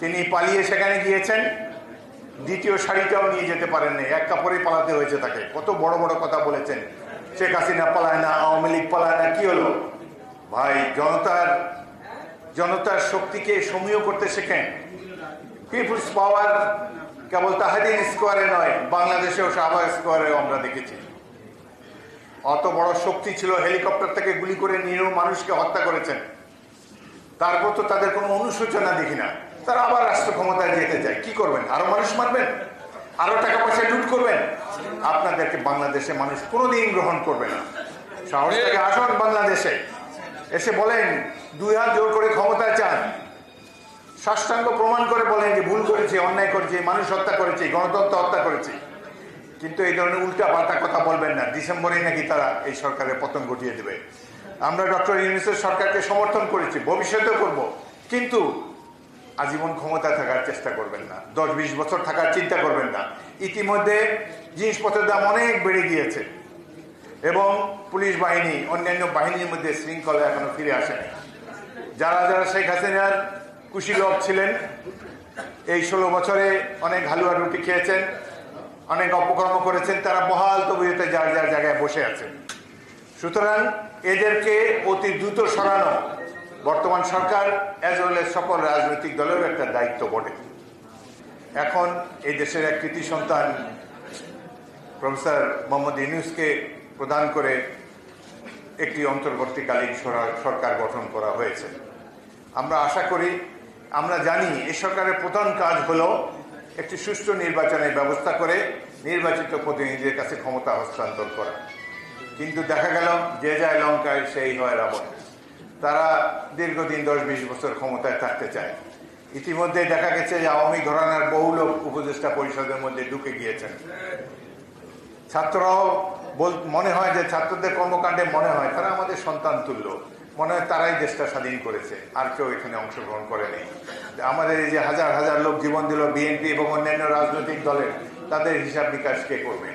তিনি পালিয়ে সেখানে গিয়েছেন, দ্বিতীয় শাড়িটাও নিয়ে যেতে পারেন নাই, এক কাপড়ে পালাতে হয়েছে তাকে। কত বড় বড় কথা বলেছেন, শেখ হাসিনা পালায় না, আওয়ামী লীগ পালায় না। কি হলো ভাই? জনতার শক্তিকে সমীহ করতে শেখেন। পিপুলস পাওয়ার কেবল তাহাদিন স্কোয়ারে নয়, বাংলাদেশেও শাহবাগ স্কোয়ারেও আমরা দেখেছি। অত বড় শক্তি ছিল, হেলিকপ্টার থেকে গুলি করে নিরীহ মানুষকে হত্যা করেছেন। তারপর তো তাদের কোনো অনুশোচনা দেখি না। তারা আবার রাষ্ট্র ক্ষমতায় যেতে চায়। কি করবেন? আরো মানুষ মারবেন, আরো টাকা পয়সা লুট করবেন? আপনাদেরকে বাংলাদেশে মানুষ কোনোদিন গ্রহণ করবে না। সাহস থেকে আসুন বাংলাদেশে, এসে বলেন, 2 হাত জোর করে ক্ষমতায় চান, সাষ্টাঙ্গ প্রমাণ করে বলেন যে ভুল করেছি, অন্যায় করেছি, মানুষ হত্যা করেছি, গণতন্ত্র হত্যা করেছি। কিন্তু এই ধরনের উল্টা পাল্টা কথা বলবেন না। ডিসেম্বরে নাকি তারা এই সরকারের পতন ঘটিয়ে দেবে। আমরা ডক্টর ইউনূসের সরকারকে সমর্থন করেছি, ভবিষ্যতেও করব, কিন্তু আজীবন ক্ষমতায় থাকার চেষ্টা করবেন না, 10-20 বছর থাকার চিন্তা করবেন না। ইতিমধ্যে জিনিসপত্রের দাম অনেক বেড়ে গিয়েছে এবং পুলিশ বাহিনী অন্যান্য বাহিনীর মধ্যে শৃঙ্খলা এখনো ফিরে আসেনি। যারা যারা শেখ হাসিনার কুশীলব ছিলেন, এই 16 বছরে অনেক হালুয়া রুটি খেয়েছেন, অনেক অপকর্ম করেছেন, তারা বহাল তবিয়তে যার যার জায়গায় বসে আছেন। সুতরাং এদেরকে অতি দ্রুত সরানো বর্তমান সরকার অ্যাজ ওয়েল এজ সকল রাজনৈতিক দলের একটা দায়িত্ব বটে। এখন এই দেশের এক কৃতি সন্তান প্রফেসর মোহাম্মদ ইউনূসকে প্রদান করে একটি অন্তর্বর্তীকালীন সরকার গঠন করা হয়েছে। আমরা আশা করি, আমরা জানি এই সরকারের প্রধান কাজ হলো একটি সুষ্ঠু নির্বাচনের ব্যবস্থা করে নির্বাচিত প্রতিনিধিদের কাছে ক্ষমতা হস্তান্তর করা। কিন্তু দেখা গেল যে যায় লঙ্কায় সেই হয় রাবণ। তারা দীর্ঘদিন 10-20 বছর ক্ষমতায় থাকতে চায়। ইতিমধ্যে দেখা গেছে যে আওয়ামী ঘরানার বহু লোক উপদেষ্টা পরিষদের মধ্যে ঢুকে গিয়েছেন। ছাত্ররাও মনে হয় যে ছাত্রদের কর্মকাণ্ডে মনে হয় তারা আমাদের সন্তান তুল্য, মনে হয় তারাই দেশটা স্বাধীন করেছে, আর কেউ এখানে অংশগ্রহণ করেনি। আমাদের এই যে হাজার হাজার লোক জীবন দিল বিএনপি এবং অন্যান্য রাজনৈতিক দলের, তাদের হিসাব নিকাশ কে করবে?